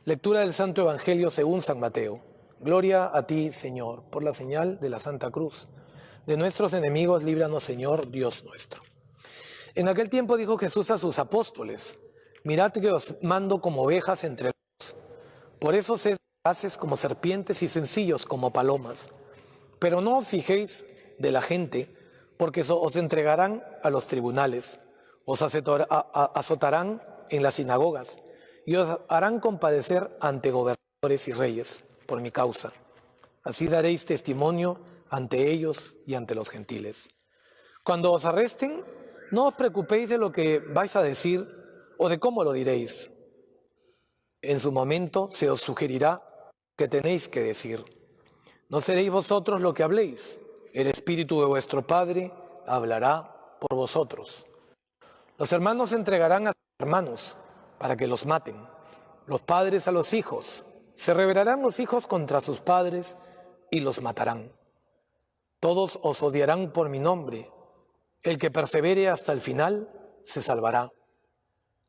Lectura del Santo Evangelio según San Mateo. Gloria a ti, Señor, por la señal de la Santa Cruz. De nuestros enemigos, líbranos, Señor, Dios nuestro. En aquel tiempo dijo Jesús a sus apóstoles: mirad que os mando como ovejas entre lobos. Por eso sed sagaces como serpientes y sencillos como palomas. Pero no os fijéis de la gente, porque os entregarán a los tribunales, os azotarán en las sinagogas y os harán compadecer ante gobernadores y reyes por mi causa. Así daréis testimonio ante ellos y ante los gentiles. Cuando os arresten, no os preocupéis de lo que vais a decir o de cómo lo diréis. En su momento se os sugerirá que tenéis que decir. No seréis vosotros lo que habléis, el Espíritu de vuestro Padre hablará por vosotros. Los hermanos entregarán a sus hermanos para que los maten, los padres a los hijos. Se rebelarán los hijos contra sus padres y los matarán. Todos os odiarán por mi nombre. El que persevere hasta el final se salvará.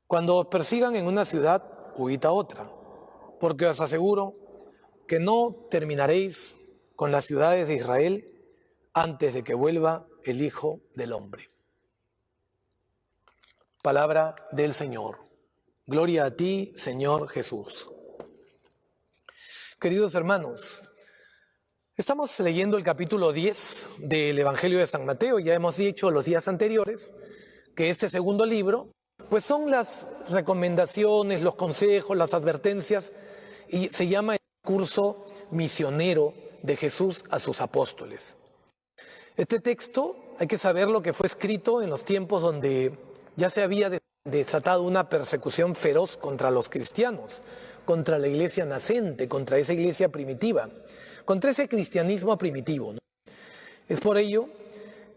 Cuando os persigan en una ciudad, huid a otra, porque os aseguro que no terminaréis con las ciudades de Israel antes de que vuelva el Hijo del Hombre. Palabra del Señor. Gloria a ti, Señor Jesús. Queridos hermanos, estamos leyendo el capítulo 10 del Evangelio de San Mateo. Ya hemos dicho los días anteriores que este segundo libro, pues son las recomendaciones, los consejos, las advertencias, y se llama el discurso misionero de Jesús a sus apóstoles. Este texto hay que saber lo que fue escrito en los tiempos donde ya se había desatado una persecución feroz contra los cristianos, contra la iglesia nacente, contra esa iglesia primitiva, contra ese cristianismo primitivo, ¿no? Es por ello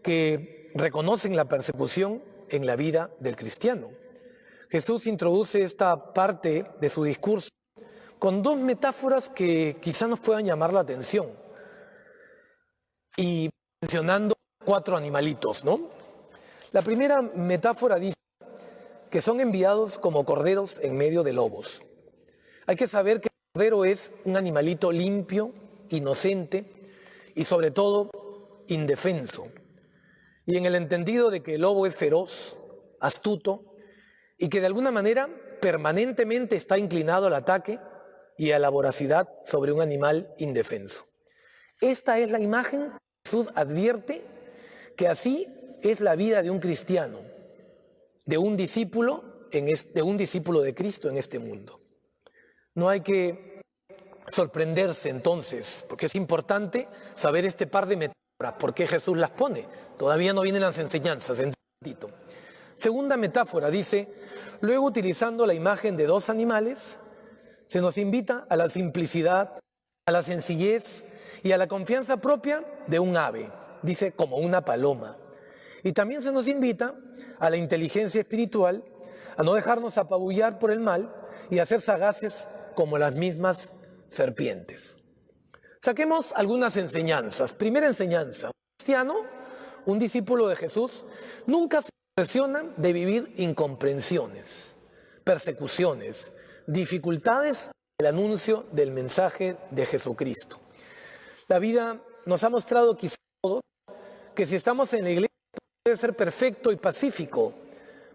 que reconocen la persecución en la vida del cristiano. Jesús introduce esta parte de su discurso con dos metáforas que quizá nos puedan llamar la atención, y mencionando 4 animalitos, ¿no? La primera metáfora dice que son enviados como corderos en medio de lobos. Hay que saber que el cordero es un animalito limpio, inocente y sobre todo indefenso. Y en el entendido de que el lobo es feroz, astuto y que de alguna manera permanentemente está inclinado al ataque y a la voracidad sobre un animal indefenso. Esta es la imagen que Jesús advierte que así es la vida de un cristiano, de un discípulo de Cristo en este mundo. No hay que sorprenderse entonces, porque es importante saber este par de metáforas, por qué Jesús las pone. Todavía no vienen las enseñanzas, en un ratito. Segunda metáfora dice: luego, utilizando la imagen de 2 animales, se nos invita a la simplicidad, a la sencillez y a la confianza propia de un ave, dice, como una paloma. Y también se nos invita a la inteligencia espiritual, a no dejarnos apabullar por el mal y a ser sagaces como las mismas serpientes. Saquemos algunas enseñanzas. Primera enseñanza: un cristiano, un discípulo de Jesús, nunca se impresiona de vivir incomprensiones, persecuciones, dificultades en el anuncio del mensaje de Jesucristo. La vida nos ha mostrado quizá todo que si estamos en la iglesia puede ser perfecto y pacífico,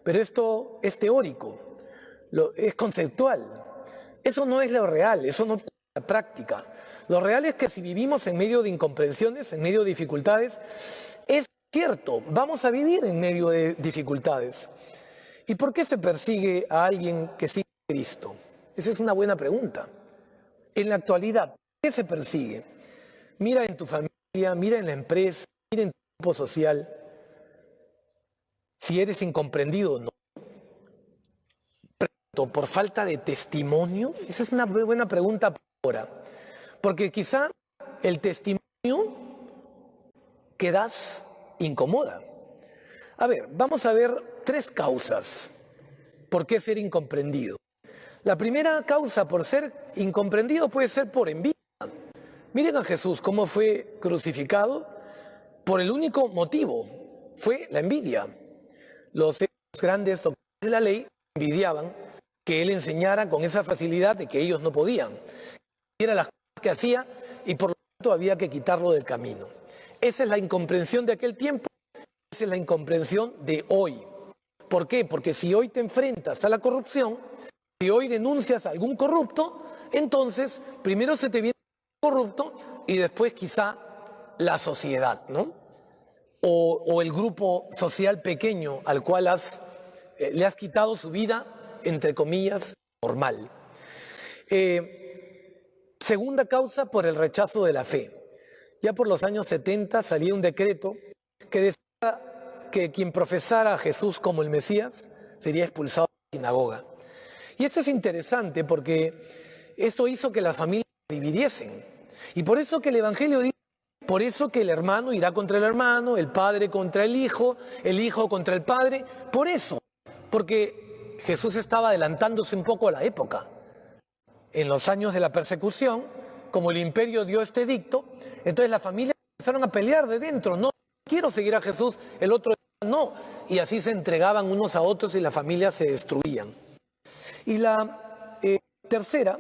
pero esto es teórico, es conceptual. Eso no es lo real, eso no es la práctica. Lo real es que si vivimos en medio de incomprensiones, en medio de dificultades, es cierto, vamos a vivir en medio de dificultades. ¿Y por qué se persigue a alguien que sigue a Cristo? Esa es una buena pregunta. En la actualidad, ¿por qué se persigue? Mira en tu familia, mira en la empresa, mira en tu grupo social. Si eres incomprendido o no. ¿Por falta de testimonio? Esa es una buena pregunta ahora. Porque quizá el testimonio que das incomoda. A ver, vamos a ver 3 causas por qué ser incomprendido. La primera causa por ser incomprendido puede ser por envidia. Miren a Jesús cómo fue crucificado por el único motivo, fue la envidia. Los grandes doctores de la ley envidiaban que él enseñara con esa facilidad de que ellos no podían. Era las cosas que hacía y por lo tanto había que quitarlo del camino. Esa es la incomprensión de aquel tiempo, esa es la incomprensión de hoy. ¿Por qué? Porque si hoy te enfrentas a la corrupción, si hoy denuncias a algún corrupto, entonces primero se te viene el corrupto y después quizá la sociedad, ¿no? O el grupo social pequeño al cual le has quitado su vida, entre comillas, normal. Segunda causa, por el rechazo de la fe. Ya por los años 70 salía un decreto que decía que quien profesara a Jesús como el Mesías sería expulsado de la sinagoga. Y esto es interesante porque esto hizo que las familias se dividiesen. Y por eso que el Evangelio dice, por eso que el hermano irá contra el hermano, el padre contra el hijo contra el padre. Por eso, porque Jesús estaba adelantándose un poco a la época. En los años de la persecución, como el imperio dio este edicto, entonces las familias empezaron a pelear de dentro. No quiero seguir a Jesús, el otro no. Y así se entregaban unos a otros y las familias se destruían. Y la tercera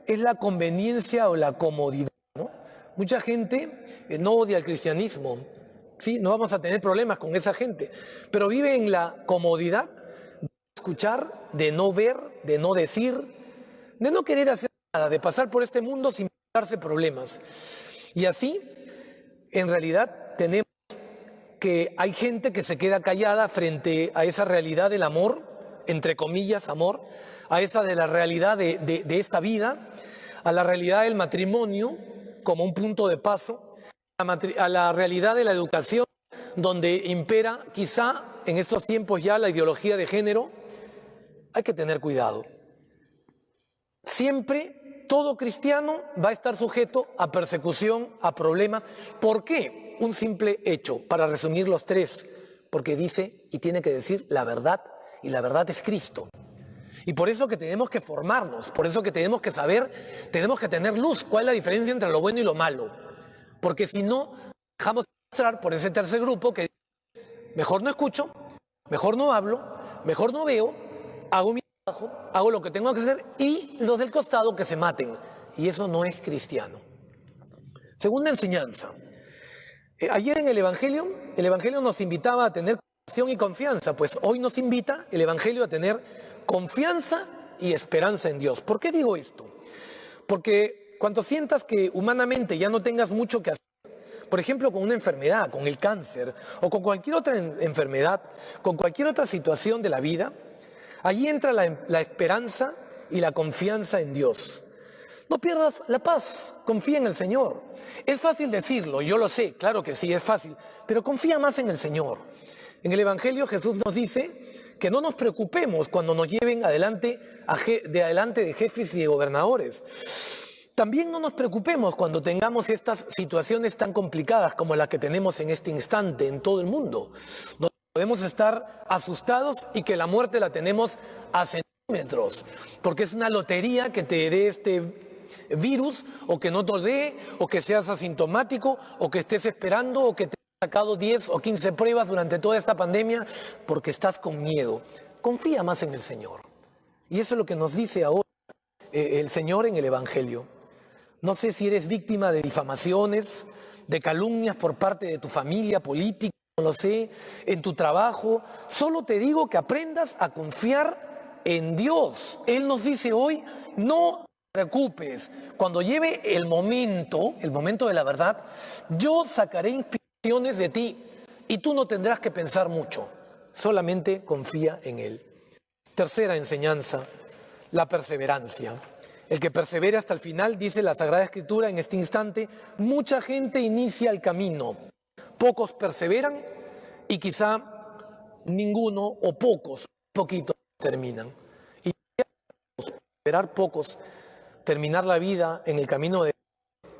es la conveniencia o la comodidad, ¿no? Mucha gente no odia el cristianismo, ¿sí? No vamos a tener problemas con esa gente, pero vive en la comodidad de escuchar, de no ver, de no decir, de no querer hacer nada, de pasar por este mundo sin darse problemas. Y así, en realidad, tenemos que hay gente que se queda callada frente a esa realidad del amor, entre comillas, amor, a esa de la realidad de esta vida, a la realidad del matrimonio como un punto de paso, a la realidad de la educación, donde impera quizá en estos tiempos ya la ideología de género. Hay que tener cuidado. Siempre todo cristiano va a estar sujeto a persecución, a problemas. ¿Por qué? Un simple hecho, para resumir los tres, porque dice y tiene que decir la verdad, y la verdad es Cristo. Y por eso que tenemos que formarnos, por eso que tenemos que saber, tenemos que tener luz, cuál es la diferencia entre lo bueno y lo malo. Porque si no, dejamos de mostrar por ese tercer grupo que mejor no escucho, mejor no hablo, mejor no veo, hago mi trabajo, hago lo que tengo que hacer y los del costado que se maten. Y eso no es cristiano. Segunda enseñanza. Ayer en el Evangelio nos invitaba a tener compasión y confianza, pues hoy nos invita el Evangelio a tener confianza y esperanza en Dios. ¿Por qué digo esto? Porque cuando sientas que humanamente ya no tengas mucho que hacer, por ejemplo con una enfermedad, con el cáncer o con cualquier otra enfermedad, con cualquier otra situación de la vida, allí entra la esperanza y la confianza en Dios. No pierdas la paz, confía en el Señor. Es fácil decirlo, yo lo sé, claro que sí, es fácil, pero confía más en el Señor. En el Evangelio Jesús nos dice que no nos preocupemos cuando nos lleven adelante de jefes y de gobernadores. También no nos preocupemos cuando tengamos estas situaciones tan complicadas como las que tenemos en este instante en todo el mundo. No podemos estar asustados y que la muerte la tenemos a centímetros, porque es una lotería que te dé este virus o que no te dé, o que seas asintomático, o que estés esperando, o que te hayas sacado 10 o 15 pruebas durante toda esta pandemia porque estás con miedo. Confía más en el Señor. Y eso es lo que nos dice ahora el Señor en el Evangelio. No sé si eres víctima de difamaciones, de calumnias por parte de tu familia política, no lo sé, en tu trabajo. Solo te digo que aprendas a confiar en Dios. Él nos dice hoy, no te preocupes. Cuando lleve el momento de la verdad, yo sacaré inspiraciones de ti y tú no tendrás que pensar mucho. Solamente confía en Él. Tercera enseñanza, la perseverancia. El que persevera hasta el final, dice la Sagrada Escritura en este instante, mucha gente inicia el camino. Pocos perseveran y quizá ninguno o poquitos terminan. Y perseverar pocos, terminar la vida en el camino de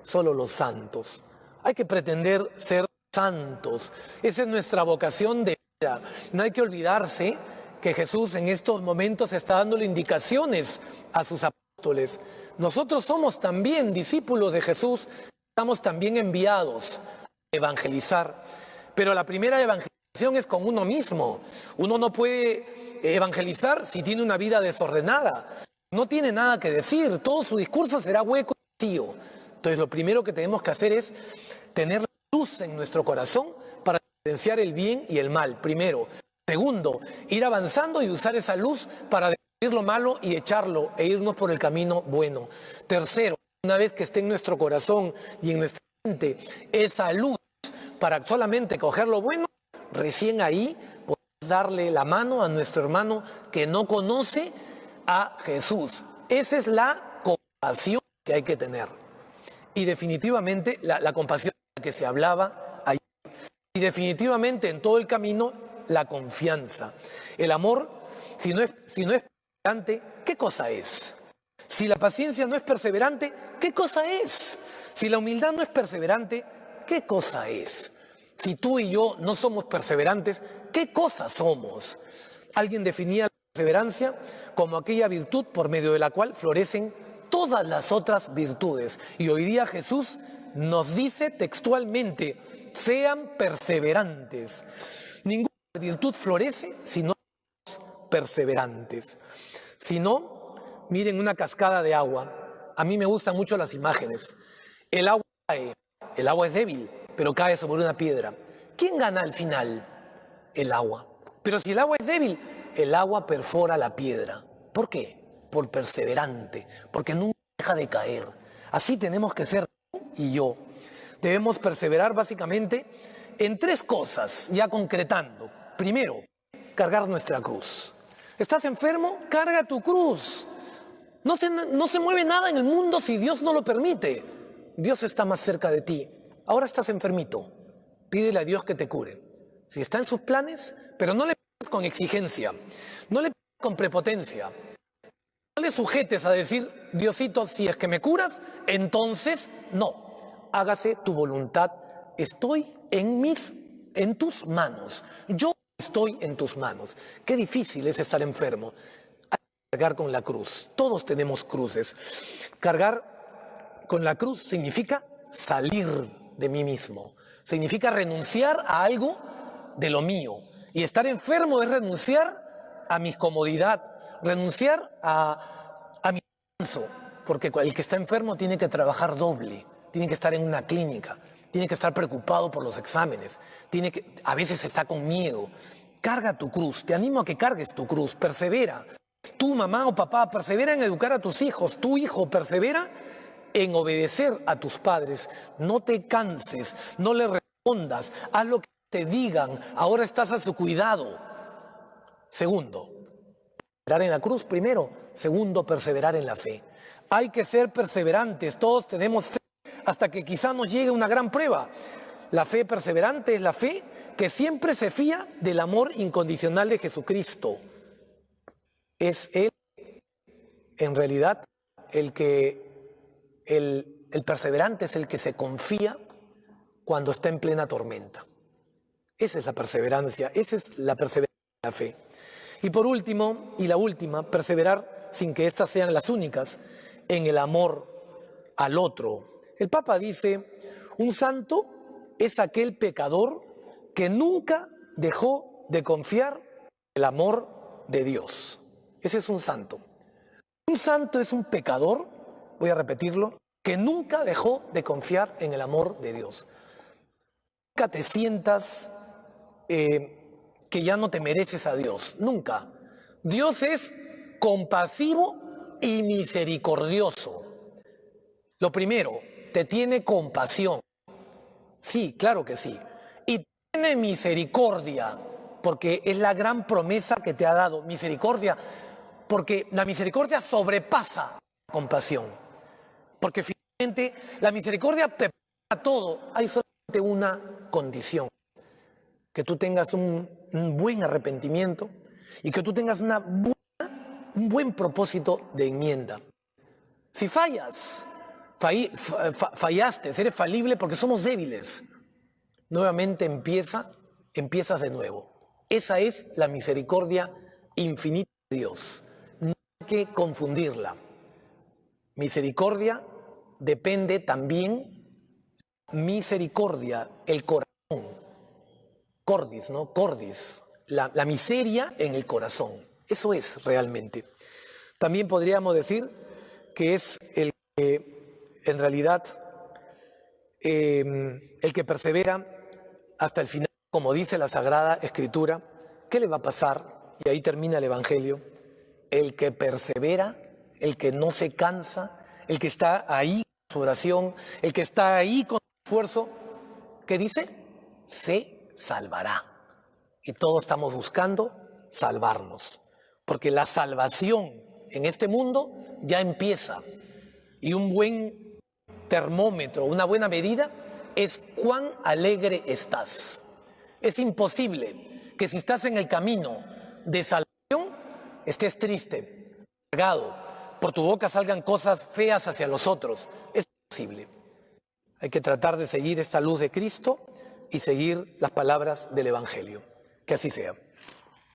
solo los santos. Hay que pretender ser santos. Esa es nuestra vocación de vida. No hay que olvidarse que Jesús en estos momentos está dándole indicaciones a sus apóstoles. Nosotros somos también discípulos de Jesús, estamos también enviados a evangelizar. Pero la primera evangelización es con uno mismo. Uno no puede evangelizar si tiene una vida desordenada? No tiene nada que decir, todo su discurso será hueco y vacío. Entonces lo primero que tenemos que hacer es tener luz en nuestro corazón para diferenciar el bien y el mal, primero. Segundo, ir avanzando y usar esa luz para destruir lo malo y echarlo e irnos por el camino bueno. Tercero, una vez que esté en nuestro corazón y en nuestra mente esa luz para solamente coger lo bueno, recién ahí podemos darle la mano a nuestro hermano que no conoce a Jesús. Esa es la compasión que hay que tener. Y definitivamente la compasión de la que se hablaba ayer. Y definitivamente en todo el camino la confianza. El amor, si no es perseverante, ¿qué cosa es? Si la paciencia no es perseverante, ¿qué cosa es? Si la humildad no es perseverante, ¿qué cosa es? Si tú y yo no somos perseverantes, ¿qué cosa somos? Alguien definía la perseverancia como aquella virtud por medio de la cual florecen todas las otras virtudes. Y hoy día Jesús nos dice textualmente, sean perseverantes. Ninguna virtud florece si no somos perseverantes. Si no, miren una cascada de agua. A mí me gustan mucho las imágenes. El agua cae, el agua es débil, pero cae sobre una piedra. ¿Quién gana al final? El agua. Pero si el agua es débil, el agua perfora la piedra. ¿Por qué? Por perseverante, porque nunca deja de caer. Así tenemos que ser tú y yo. Debemos perseverar básicamente en tres cosas, ya concretando. Primero, cargar nuestra cruz. ¿Estás enfermo? Carga tu cruz. No se mueve nada en el mundo si Dios no lo permite. Dios está más cerca de ti. Ahora estás enfermito. Pídele a Dios que te cure. Si está en sus planes, pero no le pidas con exigencia. No le pidas con prepotencia. No le sujetes a decir, Diosito, si es que me curas, entonces no. Hágase tu voluntad. Estoy en tus manos. Yo estoy en tus manos. Qué difícil es estar enfermo. Hay que cargar con la cruz. Todos tenemos cruces. Cargar con la cruz significa salir de mí mismo. Significa renunciar a algo de lo mío. Y estar enfermo es renunciar a mi comodidad, renunciar a mi descanso. Porque el que está enfermo tiene que trabajar doble, tiene que estar en una clínica, tiene que estar preocupado por los exámenes, a veces está con miedo. Carga tu cruz, te animo a que cargues tu cruz, persevera. Tú, mamá o papá, persevera en educar a tus hijos, tu hijo persevera en obedecer a tus padres. No te canses, no le respondas, haz lo que te digan, ahora estás a su cuidado. Segundo, perseverar en la cruz primero. Segundo, perseverar en la fe. Hay que ser perseverantes, todos tenemos fe hasta que quizá nos llegue una gran prueba. La fe perseverante es la fe que siempre se fía del amor incondicional de Jesucristo. Es Él, en realidad, el perseverante es el que se confía cuando está en plena tormenta. Esa es la perseverancia, esa es la perseverancia de la fe. Y por último, y la última, perseverar sin que estas sean las únicas, en el amor al otro. El Papa dice, un santo es aquel pecador que nunca dejó de confiar en el amor de Dios. Ese es un santo. Un santo es un pecador, voy a repetirlo, que nunca dejó de confiar en el amor de Dios. Nunca te sientas que ya no te mereces a Dios, nunca. Dios es compasivo y misericordioso. Lo primero, te tiene compasión. Sí, claro que sí. Y tiene misericordia, porque es la gran promesa que te ha dado. Misericordia, porque la misericordia sobrepasa la compasión. Porque finalmente la misericordia te perdona todo. Hay solamente una condición. Que tú tengas un buen arrepentimiento y que tú tengas un buen propósito de enmienda. Si fallas, fallaste, eres falible porque somos débiles. Nuevamente empiezas de nuevo. Esa es la misericordia infinita de Dios. No hay que confundirla. Misericordia depende también, misericordia, el corazón. Cordis, ¿no? Cordis, la miseria en el corazón. Eso es realmente. También podríamos decir que es el que, en realidad, el que persevera hasta el final, como dice la Sagrada Escritura. ¿Qué le va a pasar? Y ahí termina el Evangelio. El que persevera, el que no se cansa, el que está ahí con su oración, el que está ahí con su esfuerzo, ¿qué dice? Se salvará. Y todos estamos buscando salvarnos, porque la salvación en este mundo ya empieza. Y un buen termómetro, una buena medida, es cuán alegre estás. Es imposible que si estás en el camino de salvación, estés triste, cargado, por tu boca salgan cosas feas hacia los otros. Es imposible. Hay que tratar de seguir esta luz de Cristo y seguir las palabras del Evangelio. Que así sea.